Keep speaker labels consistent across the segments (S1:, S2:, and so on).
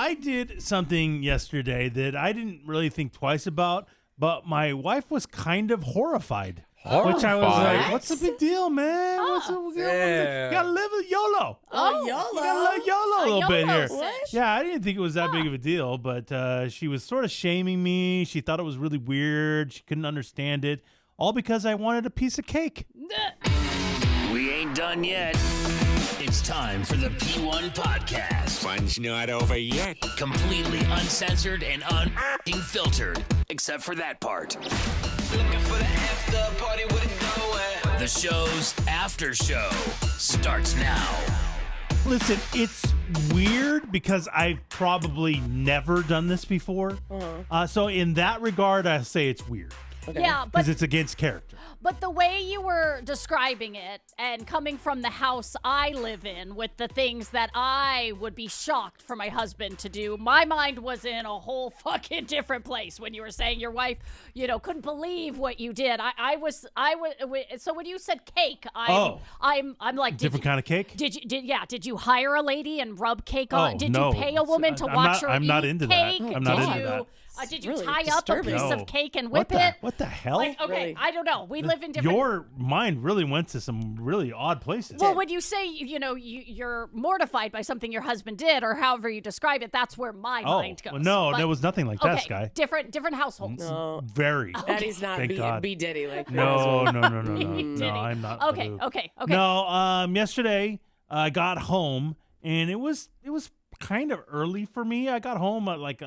S1: I did something yesterday that I didn't really think twice about, but my wife was kind of horrified. Which I was like, what's the big deal, man? You gotta live with YOLO.
S2: YOLO.
S1: You gotta live YOLO a little bit here.
S2: What?
S1: Yeah, I didn't think it was that big of a deal, but she was sort of shaming me. She thought it was really weird. She couldn't understand it. All because I wanted a piece of cake.
S3: We ain't done yet. It's time for the P1 podcast.
S4: Fun's not over yet.
S3: Completely uncensored and unfiltered, except for that part.
S5: Looking for the after party with it going.
S3: The show's after show starts now.
S1: Listen, it's weird because I've probably never done this before. So in that regard, I say it's weird.
S2: Okay.
S6: Yeah,
S1: Because
S6: but
S1: it's against character.
S6: But the way you were describing it and coming from the house I live in with the things that I would be shocked for my husband to do, my mind was in a whole fucking different place when you were saying your wife, couldn't believe what you did. So when you said cake, I'm like,
S1: Different kind of cake?
S6: Did you hire a lady and rub cake on? Did
S1: no.
S6: you pay a woman to watch her
S1: I'm not
S6: eat
S1: into
S6: cake?
S1: that. I'm not into that.
S6: Did you
S2: really
S6: tie up a
S2: disturbing.
S6: piece
S1: No.
S6: of cake and whip
S1: What the,
S6: it?
S1: What the hell?
S6: Like, okay,
S2: Really?
S6: I don't know. We live in different.
S1: Your mind really went to some really odd places.
S6: Well, when you say, you're mortified by something your husband did, or however you describe it, that's where my mind goes.
S1: Well, no,
S6: But-
S1: there was nothing like that, Sky.
S6: Different households.
S2: No.
S1: Very.
S2: Daddy's not
S1: Thank God.
S2: B Diddy like
S1: No.
S6: Diddy.
S1: No, I'm not.
S6: Okay,
S1: Baloo.
S6: okay.
S1: No, yesterday I got home and it was kind of early for me. I got home at like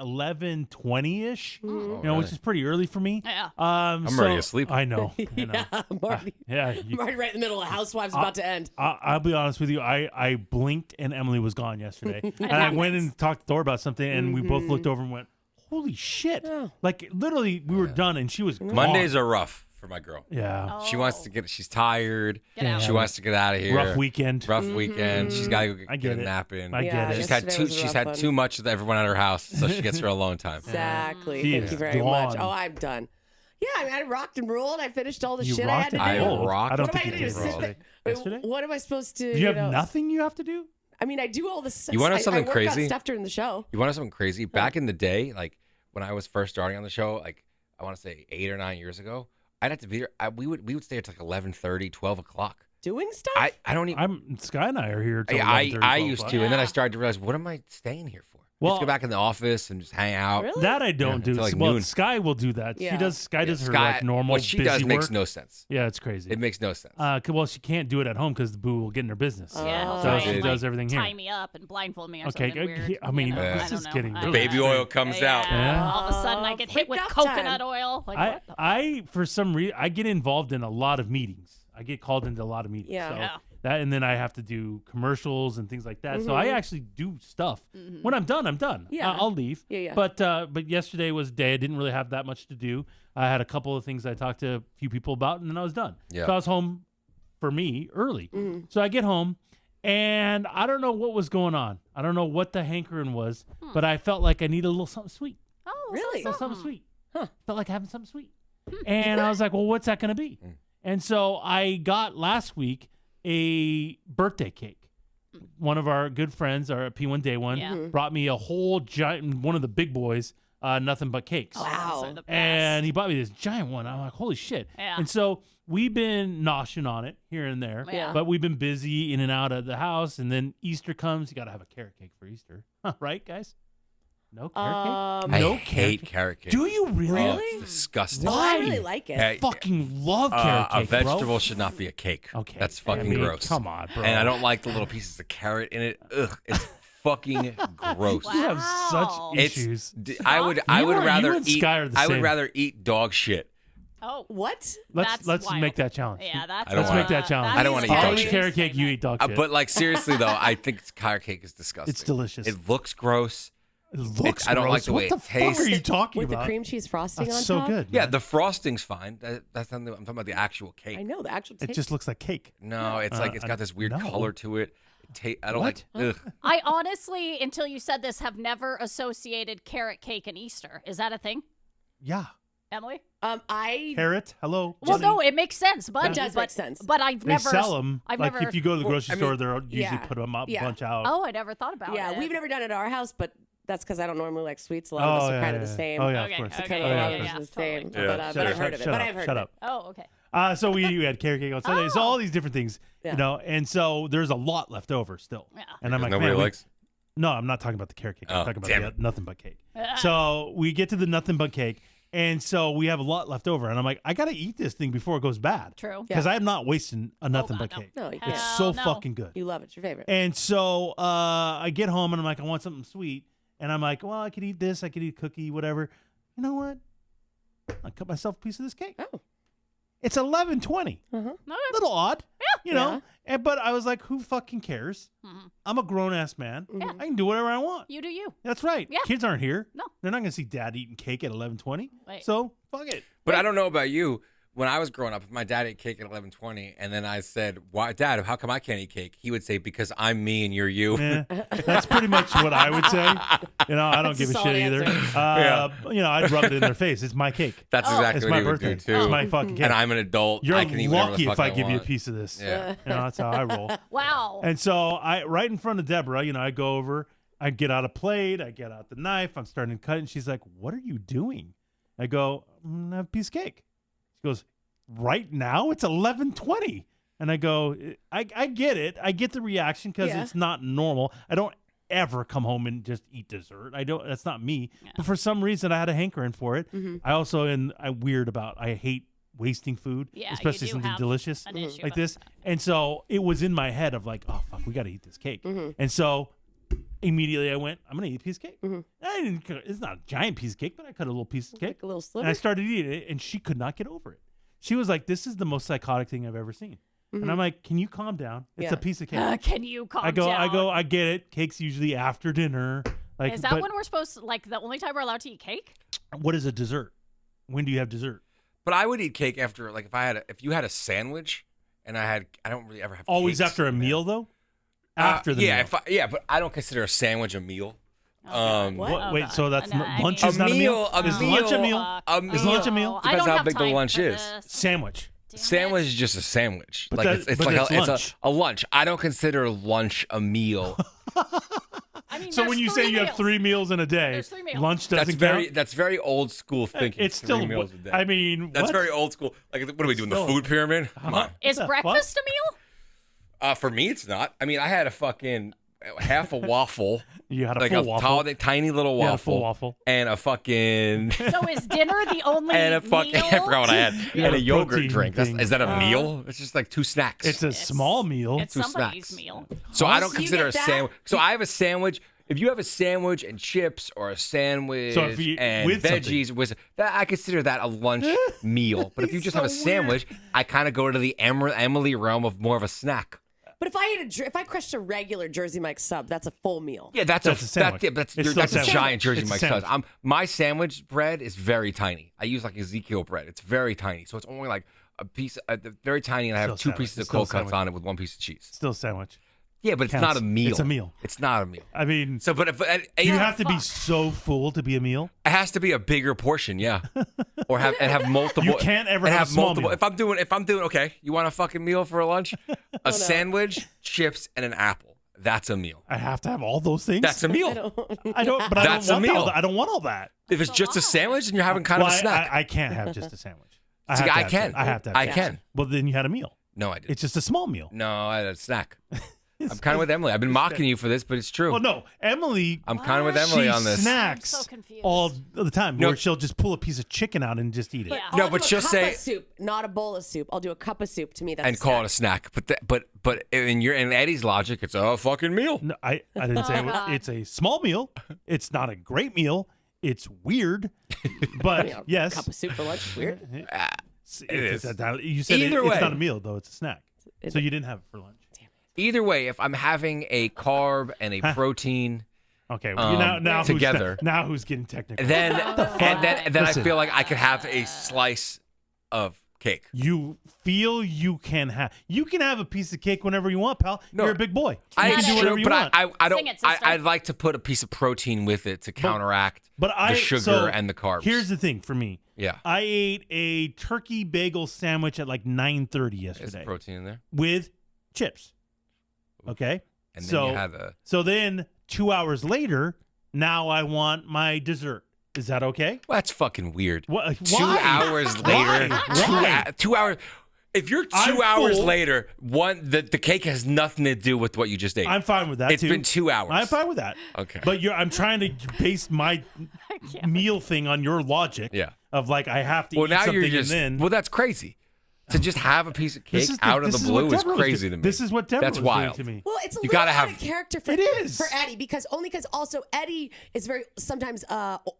S1: 11:20ish, which is pretty early for me.
S6: Yeah.
S7: I'm already asleep.
S1: I know.
S2: Yeah, I'm already,
S1: Yeah.
S2: I'm already right in the middle of Housewives about to end.
S1: I'll be honest with you. I blinked and Emily was gone yesterday. And I went and talked to Thor about something and we both looked over and went, holy shit.
S2: Oh.
S1: Like literally we were done and she was gone.
S7: Mondays are rough for my girl.
S1: Yeah.
S7: She wants to she's tired.
S6: Get out.
S7: She wants to get out of here.
S1: Rough weekend.
S7: Rough weekend. She's got to go
S1: I
S7: get
S1: get
S7: a
S1: it.
S7: nap in.
S1: I get it.
S7: She's
S2: yesterday
S7: had
S2: was a
S7: she's
S2: rough
S7: had
S2: one.
S7: too much of everyone at her house, so she gets her alone time.
S2: Exactly.
S1: She
S2: Thank
S1: is
S2: you very much.
S1: gone.
S2: Oh, I'm done. Yeah, I rocked and rolled. I finished all the
S1: You
S2: shit I had
S1: rocked
S2: to
S1: and
S2: do.
S1: rolled.
S7: rocked.
S1: I don't
S2: What am
S1: think
S2: I
S1: you
S2: going to
S1: did
S2: do?
S1: roll.
S2: Sit
S1: Yesterday?
S2: What am I supposed to?
S1: Do you have nothing you have to do?
S2: I mean, I do all the.
S7: You wanna know something
S2: I work
S7: crazy?
S2: on stuff during the show.
S7: You want to know something crazy? Back in the day, like when I was first starting on the show, like I want to say 8 or 9 years ago, I'd have to be there. We would stay at like 11:30, 12 o'clock.
S2: Doing stuff.
S7: I don't even.
S1: Sky and I are here till
S7: I
S1: 11:30,
S7: used
S1: 12
S7: to, and then I
S6: Yeah.
S7: started to realize, what am I staying here for?
S1: Well-
S7: Let's go back in the office and just hang out.
S2: Really?
S1: That I don't do.
S7: until like
S1: Well,
S7: noon.
S1: Sky will do that.
S2: Yeah.
S1: Sky does her
S7: Sky-
S1: like normal
S7: what she
S1: busy
S7: does makes
S1: work.
S7: no sense.
S1: Yeah, it's crazy.
S7: It makes no sense.
S1: Well, she can't do it at home because the boo will get in her business.
S6: Yeah, he'll
S2: Oh.
S6: try
S1: So
S6: and,
S1: she does everything here.
S6: tie me up and blindfold me or
S1: Okay,
S6: something weird.
S1: I mean,
S7: this
S6: I don't
S1: is
S6: know.
S1: getting
S6: I
S1: really
S6: don't
S7: Baby
S6: know.
S7: oil comes out.
S1: Yeah.
S6: All of a sudden, I get hit with
S2: freak out
S6: coconut
S2: time.
S6: oil. Like, what the
S1: I for some reason I get involved in a lot of meetings. I get called into a lot of meetings.
S2: Yeah.
S1: So
S6: Yeah.
S1: that and then I have to do commercials and things like that. So I actually do stuff. When I'm done, I'm done.
S2: Yeah.
S1: I'll leave.
S2: Yeah.
S1: But yesterday was a day I didn't really have that much to do. I had a couple of things I talked to a few people about, and then I was done.
S7: Yeah.
S1: So I was home for me early. So I get home, and I don't know what was going on. I don't know what the hankering was, but I felt like I needed a little something sweet.
S6: Oh,
S2: Really?
S1: Something sweet.
S2: Huh.
S1: Felt like having something sweet. And I was like, well, what's that going to be? And so I got last week a birthday cake. One of our good friends, our P1 Day One,
S6: Yeah.
S1: brought me a whole giant, one of the big boys, nothing but cakes.
S2: Wow.
S6: Those are the best.
S1: And he bought me this giant one. I'm like, holy shit.
S6: Yeah.
S1: And so we've been noshing on it here and there.
S6: Yeah.
S1: But we've been busy in and out of the house. And then Easter comes. You got to have a carrot cake for Easter. Right, guys? No carrot cake?
S7: I
S1: No
S7: hate carrot cake.
S1: Do you really?
S7: Oh,
S2: Really?
S7: it's disgusting.
S1: Why?
S2: I really like it.
S7: Hey,
S1: Fucking love carrot
S7: a
S1: cake, bro.
S7: vegetable should not be a cake.
S1: Okay.
S7: That's fucking
S1: I mean,
S7: gross.
S1: Come on, bro.
S7: And I don't like the little pieces of carrot in it. Ugh, it's fucking gross.
S1: You have
S6: Wow.
S1: such
S7: It's
S1: issues.
S7: I would
S1: You
S7: rather
S1: and
S7: eat
S1: Sky are the
S7: I would
S1: same.
S7: rather eat dog shit.
S6: Oh,
S2: What?
S1: Let's
S6: That's wild.
S1: make that challenge.
S6: yeah, that's
S7: I don't
S1: Let's
S7: wanna-
S1: make that challenge.
S7: I don't wanna eat
S1: I'll
S7: dog
S1: eat
S7: shit.
S1: carrot cake. You eat dog shit.
S7: But like seriously though, I think carrot cake is disgusting.
S1: It's delicious.
S7: It looks gross.
S1: It looks
S7: I don't
S1: gross.
S7: like the way
S1: What
S7: it
S1: the
S7: tastes.
S1: fuck are you talking
S2: With
S1: about?
S2: the cream cheese frosting
S1: That's
S2: on
S1: so
S2: top?
S1: good.
S7: Yeah,
S1: man.
S7: the frosting's fine. That's not I'm talking about the actual cake.
S2: I know the actual
S1: It
S2: taste.
S1: just looks like cake.
S7: No, it's like it's got this weird
S1: no.
S7: color to it. I don't
S1: What?
S7: like. Ugh.
S6: I honestly, until you said this, have never associated carrot cake and Easter. Is that a thing,
S1: Yeah.
S6: Emily?
S2: I
S1: Carrot. Hello.
S6: Well,
S1: buddy.
S6: no, it makes sense, but
S2: It does make sense.
S6: But I've
S1: They
S6: never
S1: sell them.
S6: I've
S1: like
S6: never.
S1: if you go to the grocery
S2: I mean,
S1: store, they'll usually
S2: yeah,
S1: put them up,
S2: yeah.
S1: bunch out.
S6: Oh, I never thought about it.
S2: we've never done it at our house, but That's because I don't normally like sweets. A lot of us are kind of the same.
S1: Oh, yeah,
S6: Okay,
S1: of course.
S6: okay,
S2: Kind
S6: yeah,
S2: of a
S6: yeah,
S2: lot of
S6: yeah,
S2: us are the same.
S6: totally.
S2: But I've heard of it. But I've heard
S1: Shut
S2: of
S1: up.
S2: it.
S6: Oh, okay.
S1: So we had carrot cake on Sunday. So all these different things,
S2: Yeah.
S1: you know, and so there's a lot left over still.
S6: Yeah.
S1: And I'm like,
S7: Nobody
S1: man,
S7: likes.
S1: no, I'm not talking about the carrot cake. I'm
S7: Oh,
S1: talking
S7: damn
S1: about
S7: it.
S1: the nothing but cake. So we get to the nothing but cake, and so we have a lot left over, and I'm like, I gotta eat this thing before it goes bad.
S6: True.
S1: Because I'm not wasting a nothing
S6: God,
S1: but
S6: no.
S1: cake.
S2: No, you
S1: It's
S2: can't.
S1: so
S6: no.
S1: fucking good.
S2: You love it. It's your favorite.
S1: And so I get home and I'm like, I want something sweet. And I'm like, well, I could eat this. I could eat a cookie, whatever. You know what? I cut myself a piece of this cake.
S2: Oh.
S1: It's 11:20.
S6: Okay.
S1: Little odd, you know.
S2: Yeah.
S1: And, but I was like, who fucking cares?
S6: Mhm.
S1: I'm a grown ass man.
S6: Yeah.
S1: I can do whatever I want.
S6: You do you.
S1: That's right.
S6: Yeah.
S1: Kids aren't here.
S6: No.
S1: They're not gonna see dad eating cake at 11:20.
S6: Right.
S1: So fuck it.
S7: But I don't know about you. When I was growing up, if my dad ate cake at 11:20, and then I said, "Why, Dad? How come I can't eat cake?" He would say, "Because I'm me and you're you."
S1: Yeah, that's pretty much what I would say. You know, I don't
S2: That's
S1: give a
S2: a solid
S1: shit either.
S2: answer.
S1: You know, I'd rub it in their face. It's my cake.
S7: That's exactly
S1: It's
S7: what
S1: my
S7: he would
S1: birthday.
S7: do too.
S1: It's my fucking cake.
S7: And I'm an adult.
S1: You're
S7: I can eat whatever
S1: lucky
S7: the
S1: if
S7: fuck
S1: I give you a
S7: want.
S1: piece of this.
S7: Yeah.
S1: You know, that's how I roll.
S6: Wow.
S1: And so I, right in front of Deborah, you know, I go over, I get out a plate, I get out the knife, I'm starting to cut, and she's like, "What are you doing?" I go, "I'm gonna have a piece of cake." She goes, "Right now? It's 11:20." And I go, I get it. I get the reaction because
S2: Yeah.
S1: it's not normal. I don't ever come home and just eat dessert. I don't. That's not me.
S6: Yeah.
S1: But for some reason, I had a hankering for it.
S2: Mhm.
S1: I also am weird about. I hate wasting food,
S6: Yeah, you
S1: especially
S6: do
S1: something
S6: have
S1: delicious
S6: an issue
S1: like
S6: about
S1: this.
S6: that.
S1: And so it was in my head of like, oh fuck, we got to eat this cake.
S2: Mhm.
S1: And so immediately I went, I'm gonna eat a piece of cake.
S2: Mhm.
S1: I didn't. It's not a giant piece of cake, but I cut a little piece of cake,
S2: Like a little
S1: and
S2: sliver.
S1: I started eating it, and she could not get over it. She was like, "This is the most psychotic thing I've ever seen." And I'm like, "Can you calm down? It's
S2: Yeah.
S1: a piece of cake."
S6: Can you calm
S1: I go,
S6: down?
S1: I get it. Cake's usually after dinner. Like,
S6: Is that
S1: but
S6: when we're supposed to, like, the only time we're allowed to eat cake?
S1: what is a dessert? When do you have dessert?
S7: But I would eat cake after, like, if you had a sandwich, and I don't really ever have.
S1: Always
S7: cakes
S1: after a
S7: in there.
S1: meal, though. After the
S7: yeah,
S1: meal.
S7: but I don't consider a sandwich a meal.
S2: What?
S6: Oh,
S1: Wait,
S6: God.
S1: so that's
S6: No, I
S1: lunch
S6: mean-
S1: is not a meal.
S7: A
S1: Is
S7: meal-
S1: lunch a meal?
S7: Is
S1: lunch a meal?
S6: I
S7: Depends
S6: don't
S7: how
S6: have
S7: big the
S6: time
S7: lunch
S6: for
S7: is.
S6: this.
S1: Sandwich.
S6: Damn
S7: Sandwich
S6: it.
S7: is just a sandwich.
S1: But
S7: Like
S1: that-
S7: it's
S1: but
S7: like
S1: it's lunch.
S7: it's a lunch. I don't consider lunch a meal.
S6: I mean,
S1: So
S6: there's
S1: when you say
S6: three
S1: you have
S6: meals.
S1: 3 meals in a day,
S6: There's 3 meals.
S1: lunch doesn't count.
S7: That's very old school thinking.
S1: It's
S7: 3
S1: still
S7: meals a day.
S1: I mean,
S7: That's
S1: what?
S7: very old school. Like, what are we doing? The
S1: Still-
S7: food pyramid? Come on.
S6: Is
S1: What the
S6: breakfast a meal?
S7: For me, it's not. I mean, I had a fucking half a waffle,
S1: You had a
S7: like
S1: full
S7: a
S1: waffle.
S7: tiny little
S1: You had a
S7: waffle,
S1: full waffle.
S7: and a fucking
S6: So is dinner the only
S7: and a fucking
S6: meal?
S7: I forgot what I had,
S1: You
S7: and
S1: had
S7: a
S1: a
S7: yogurt
S1: protein
S7: drink.
S1: thing.
S7: Is that a meal? It's just like 2 snacks.
S1: It's a small meal.
S6: It's
S7: Two
S6: somebody's
S7: snacks.
S6: meal.
S7: So I don't
S2: So you
S7: consider a
S2: get that?
S7: sandwich. So I have a sandwich. If you have a sandwich and chips or a sandwich
S1: So if you-
S7: and
S1: with something.
S7: veggies, that I consider that a lunch meal. But if you just have a
S1: so
S7: sandwich, I kind of go to the Emily realm of more of a snack.
S2: But if I crushed a regular Jersey Mike's sub, that's a full meal.
S7: Yeah, that's
S1: a sandwich.
S7: That's
S1: It's still
S7: a
S1: a sandwich.
S7: giant Jersey
S1: It's a
S7: Mike's
S1: sandwich.
S7: size. My sandwich bread is very tiny. I use like Ezekiel bread. It's very tiny, so it's only like a piece, very tiny, and I have
S1: Still
S7: 2 pieces
S1: sandwich.
S7: of
S1: Still
S7: cold cuts
S1: sandwich.
S7: on it with 1 piece of cheese.
S1: Still a sandwich.
S7: Yeah, but it's
S1: Counts.
S7: not a meal.
S1: It's a meal.
S7: It's not a meal.
S1: I mean,
S7: So, but if
S1: you
S7: it
S1: have to be
S6: fuck.
S1: so full to be a meal.
S7: has to be a bigger portion, yeah, or have multiple.
S1: You can't ever
S7: and
S1: have a small
S7: multiple.
S1: meal.
S7: If I'm doing okay, you want a fucking meal for a lunch? A sandwich, chips, and an apple. That's a meal.
S1: I have to have all those things.
S7: That's a meal.
S1: I don't. But
S7: That's
S1: I
S7: a
S1: don't want
S7: meal.
S1: all that. I don't want all that.
S7: If it's just a sandwich and you're having kind
S1: Well,
S7: of a snack,
S1: I can't have just a sandwich. I
S7: See,
S1: have to
S7: I
S1: have
S7: can.
S1: I have to. Have
S7: I
S1: that.
S7: can.
S1: Well, then you had a meal.
S7: No, I didn't.
S1: It's just a small meal.
S7: No, I had a snack. I'm kind of with Emily. I've been mocking you for this, but it's true.
S1: Well, no, Emily.
S7: I'm kind of with Emily
S1: she
S7: on this.
S1: snacks
S6: I'm so confused.
S1: all the time.
S7: No.
S1: Where she'll just pull a piece of chicken out and just eat it.
S6: Yeah.
S7: No,
S2: I'll
S7: but
S2: do a
S7: just
S2: cup
S7: say-
S2: of soup, not a bowl of soup. I'll do a cup of soup. To me, that's
S7: And
S2: a
S7: call it
S2: snack.
S7: a snack. But in Eddie's logic, it's a fucking meal.
S1: No, I didn't say it was,
S6: God.
S1: it's a small meal. It's not a great meal. It's weird, but
S2: Yeah,
S1: yes,
S2: cup of soup for lunch is weird.
S1: it's
S7: is.
S1: you said
S7: Either
S1: it's
S7: way.
S1: not a meal though. It's a snack.
S2: It-
S1: So you didn't have it for lunch.
S7: Either way, if I'm having a carb and a protein,
S1: Okay, well, now
S7: together.
S1: now who's getting technical?
S7: then and then I
S1: Listen.
S7: feel like I could have a slice of cake.
S1: You feel you can have a piece of cake whenever you want, pal.
S7: No.
S1: You're a big boy. You
S7: I
S1: can do
S6: it.
S1: whatever you
S7: but
S1: want.
S7: I don't.
S6: Sing it, sister.
S7: I'd like to put a piece of protein with it to counteract
S1: but I
S7: the sugar
S1: so
S7: and the carbs.
S1: Here's the thing for me.
S7: yeah,
S1: I ate a turkey bagel sandwich at like 9:30
S7: there's
S1: yesterday
S7: protein in there,
S1: with chips. Okay,
S7: and then
S1: so
S7: you have a
S1: so then 2 hours later, Now I want my dessert. Is that okay?
S7: Well, that's fucking weird.
S1: Why?
S7: 2 hours later.
S1: Why?
S7: 2 hours. If you're 2
S1: I'm
S7: hours
S1: full.
S7: later, the cake has nothing to do with what you just ate.
S1: I'm fine with that.
S7: It's
S1: too.
S7: been 2 hours.
S1: I'm fine with that.
S7: Okay.
S1: But I'm trying to base my meal thing on your logic.
S7: Yeah.
S1: Of like I have to
S7: Well,
S1: eat
S7: now
S1: something
S7: you're just.
S1: and then.
S7: Well, that's crazy. To just have a piece of cake out of the blue is crazy to me.
S1: This is what Deborah
S7: That's
S1: was
S7: wild.
S1: doing to me.
S2: Well, it's a
S7: You
S2: little
S7: gotta
S2: out
S7: have-
S2: of character for,
S1: It is.
S2: for Eddie because also Eddie is very sometimes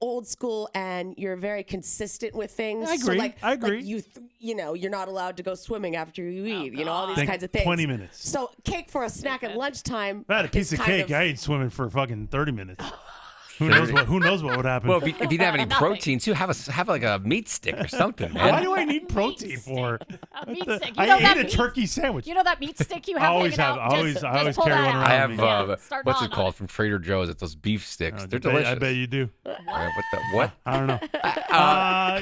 S2: old school and you're very consistent with things.
S1: I agree.
S2: So like,
S1: I agree.
S2: Like you're not allowed to go swimming after you eat. All these
S1: Think
S2: kinds of things.
S1: 20 minutes.
S2: So cake for a snack at lunchtime.
S1: If I had a piece
S2: is
S1: of
S2: kind
S1: cake, I ain't swimming for fucking 30 minutes. Who knows what would happen?
S7: Well, if you didn't have any
S6: Nothing.
S7: protein too, have like a meat stick or something, man.
S1: Why do I need protein for?
S6: A meat stick. You
S1: I
S6: know
S1: ate
S6: that
S1: a
S6: meat-
S1: turkey sandwich.
S6: You know that meat stick you
S1: I
S6: have
S1: always
S6: hanging
S1: have.
S6: out?
S1: I
S6: Just
S1: always
S6: pull
S1: carry
S6: that
S1: one
S6: out.
S1: around
S7: I have
S1: with me.
S6: Start
S7: what's it
S6: gnawing on
S7: called
S6: it.
S7: from Trader Joe's? It's those beef sticks. They're
S1: I
S7: delicious.
S1: bet you do.
S7: All right, what?
S1: I don't know.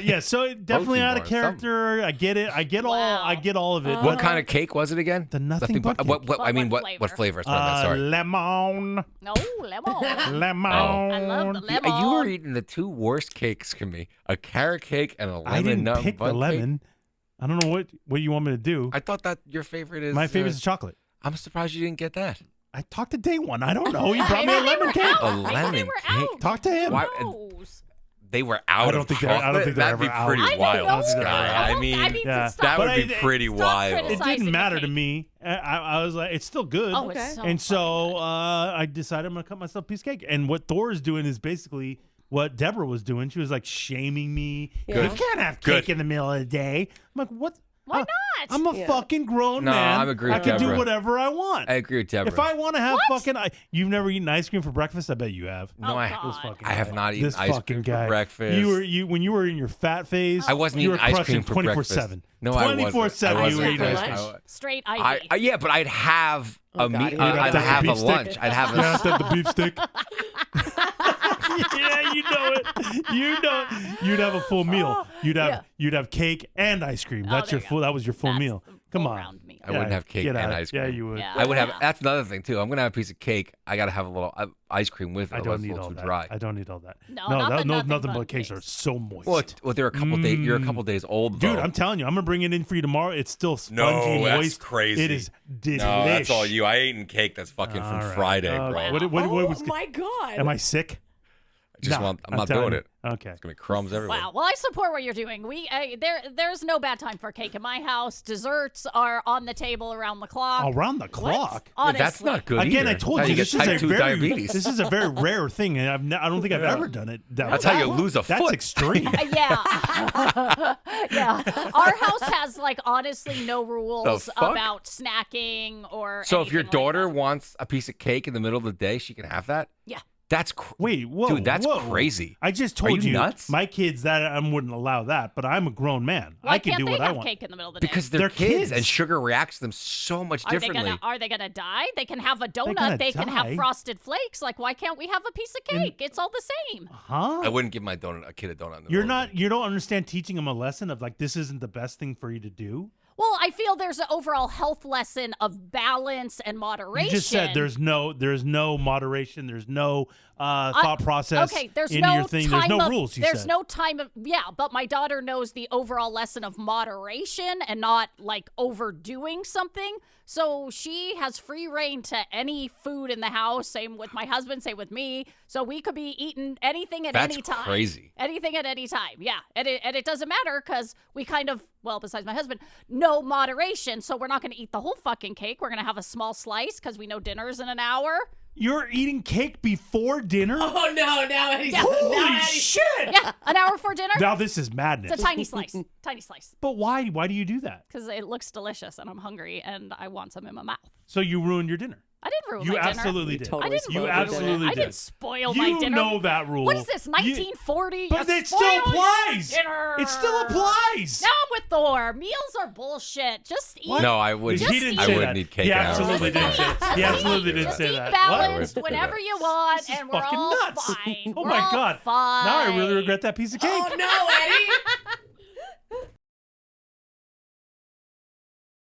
S1: Yeah, so it definitely
S7: Protein
S1: out of
S7: bar,
S1: character. I get it. I get
S6: Wow.
S1: I get all of it.
S7: What kind of cake was it again?
S1: The nothing but cake.
S7: What? I mean,
S6: What
S7: what flavor? That's what I meant, sorry.
S1: Lemon.
S6: No, lemon.
S1: Lemon.
S6: I love the lemon.
S7: You were eating the two worst cakes for me: a carrot cake and a lemon
S1: I didn't
S7: nut
S1: pick
S7: bun
S1: the lemon. I don't know what you want me to do.
S7: I thought that your favorite is.
S1: My favorite is chocolate.
S7: I'm surprised you didn't get that.
S1: I talked to day one. I don't know. He brought me a
S6: Maybe they
S1: lemon
S6: were
S1: cake.
S6: out.
S7: A
S6: Maybe they
S7: lemon
S6: were
S7: cake?
S6: out.
S1: Talk to him.
S7: Why-
S6: Who knows?
S7: They were out.
S1: I don't
S7: of
S1: think they're- I don't
S7: chocolate?
S1: think they're
S7: That'd be
S1: ever out.
S7: pretty
S6: I don't
S7: wild,
S6: know.
S7: Sky. I mean,
S1: Yeah.
S6: stop.
S7: that would
S1: But
S7: be
S1: I-
S7: pretty
S6: stop
S7: wild.
S1: It
S6: criticizing
S1: didn't
S6: the
S1: matter to
S6: cake.
S1: me. I was like, it's still good.
S6: Oh,
S2: Okay.
S6: it's so
S1: And so
S6: fucking
S1: I decided I'm gonna cut myself a piece of cake. And what Thor is doing is basically what Deborah was doing. She was like shaming me.
S2: Good.
S1: You can't have cake in the middle of the day. I'm like, what?
S6: Why not?
S1: I'm a
S2: Yeah.
S1: fucking grown
S7: No,
S1: man.
S7: I'm agree
S1: I
S7: with
S1: can do
S7: Deborah.
S1: whatever I want.
S7: I agree with Deborah.
S1: If I want to have you've never eaten ice cream for breakfast? I bet you have.
S7: no,
S6: Oh,
S7: I,
S6: God.
S1: This fucking
S7: I have
S1: guy.
S7: not eaten
S1: This
S7: ice
S1: fucking
S7: cream for
S1: guy.
S7: breakfast.
S1: When you were in your fat phase.
S7: I wasn't
S1: you
S7: eating
S1: were
S7: ice
S1: crushing
S7: cream for
S1: 24/7.
S7: breakfast. No, I wasn't.
S1: 24/7
S7: I
S1: you were
S7: wasn't.
S1: eating ice
S2: For
S1: cream.
S2: lunch?
S6: Straight IV.
S7: Yeah, but I'd have a
S2: God,
S7: meat.
S2: you'd
S7: I'd
S1: have
S7: have
S1: the
S7: a
S1: beef
S7: lunch.
S1: stick.
S7: I'd have
S1: You have
S7: a.
S1: to have the beef stick. Yeah, you know it. You know it. You'd have a full meal. You'd have cake and ice cream. That's
S6: there
S1: your
S6: you
S1: full.
S6: go.
S1: That was your full
S6: That's
S1: meal.
S6: the
S1: Come
S6: full
S1: on.
S6: round meal.
S7: I wouldn't have cake
S1: Get
S7: and
S1: out.
S7: ice cream.
S1: Yeah, you would.
S6: Yeah.
S7: I would have. That's another thing too. I'm gonna have a piece of cake. I gotta have a little ice cream with it.
S1: I
S7: otherwise
S1: don't need
S7: it's a
S1: all
S7: little
S1: that.
S7: too dry.
S1: I don't need all that.
S6: No, nothing
S1: nothing
S6: but
S1: but cakes are
S6: cakes.
S1: so moist.
S7: Well, they're a couple days. You're a couple days old, though.
S1: Dude, I'm telling you, I'm gonna bring it in for you tomorrow. It's still spongy,
S7: No, that's
S1: moist.
S7: crazy.
S1: It is delicious.
S7: No, that's all you. I ate cake that's fucking
S1: All
S7: from
S1: right.
S7: Friday, bro.
S1: What was?
S2: my God.
S1: Am I sick?
S7: I just
S1: Nah,
S7: want. I'm not
S1: telling
S7: doing
S1: you.
S7: it.
S1: Okay.
S7: It's gonna be crumbs everywhere.
S6: Wow. Well, I support what you're doing. There's no bad time for cake in my house. Desserts are on the table around the clock.
S1: Around the clock.
S7: Yeah,
S6: Honestly.
S7: that's not good.
S1: Again,
S7: either.
S1: I told
S7: Now
S1: you
S7: get
S1: this is
S7: type
S1: a
S7: 2
S1: very
S7: diabetes.
S1: this is a very rare thing, and I don't think I've ever done it.
S7: That's how you lose a
S1: That's
S7: foot.
S1: extreme.
S6: Yeah. Yeah. Our house has like honestly no rules
S7: The fuck?
S6: about snacking or
S7: So if your
S6: anything like
S7: daughter
S6: that.
S7: wants a piece of cake in the middle of the day, she can have that.
S6: Yeah.
S7: That's
S1: Wait, whoa,
S7: dude, that's
S1: whoa.
S7: crazy.
S1: I just
S7: Are
S1: told
S7: you nuts?
S1: my kids that I wouldn't allow that, but I'm a grown man.
S6: Why
S1: I can
S6: can't
S1: do
S6: they
S1: what
S6: have
S1: I want.
S6: cake in the middle of the day?
S7: Because
S1: They're
S7: they're kids, and
S1: kids.
S7: sugar reacts to them so much differently.
S6: Are they gonna die? They can have a
S1: gonna
S6: donut. They can have
S1: die?
S6: frosted flakes. Like, why can't we have a piece of cake? It's all the same.
S1: Huh?
S7: I wouldn't give my kid a donut. In the
S1: You're
S7: middle of the
S1: not. You don't understand teaching them a lesson of like this isn't the best thing for you to do.
S6: Well, I feel there's an overall health lesson of balance and moderation.
S1: You just said there's no moderation. There's no thought process.
S6: Okay, there's
S1: in
S6: no
S1: your thing.
S6: time
S1: There's no
S6: of,
S1: rules. You
S6: there's
S1: said.
S6: no time of but my daughter knows the overall lesson of moderation and not like overdoing something. So she has free reign to any food in the house. Same with my husband. Same with me. So we could be eating anything at
S7: That's
S6: any time.
S7: crazy.
S6: Anything at any time. Yeah, and it doesn't matter because we kind of besides my husband, no moderation. So we're not going to eat the whole fucking cake. We're going to have a small slice because we know dinner's in an hour.
S1: You're eating cake before dinner.
S2: Oh no! Now Eddie's
S1: Holy shit!
S6: Yeah, an hour before dinner.
S1: Now this is madness.
S6: It's a tiny slice. Tiny slice.
S1: But why? Why do you do that?
S6: Because it looks delicious and I'm hungry and I want some in my mouth.
S1: So you ruined your dinner.
S6: I didn't ruin
S1: You
S6: my dinner.
S1: absolutely did.
S2: totally
S6: I didn't
S2: spoiled
S1: You
S2: your
S1: absolutely
S2: dinner.
S6: I
S1: did.
S6: didn't spoil
S1: You
S6: my dinner.
S1: know that rule.
S6: What is this,
S1: You-
S6: 1940?
S1: But
S6: You
S1: it still
S6: spoiled your
S1: applies.
S6: dinner.
S1: It still applies.
S6: Now I'm with Thor. Meals are bullshit. Just eat.
S7: No, I wouldn't.
S1: He didn't
S7: I
S1: say
S7: wouldn't
S1: that.
S7: eat cake.
S1: He
S7: in an hour.
S1: absolutely didn't say that. He absolutely didn't
S6: Just
S1: say
S6: eat
S1: that.
S6: balanced
S7: What?
S6: whenever you want,
S1: This is
S6: and we're
S1: fucking
S6: all
S1: nuts.
S6: fine.
S1: Oh
S6: We're
S1: my
S6: all
S1: god!
S6: Fine.
S1: Now I really regret that piece of cake.
S2: Oh no, Eddie!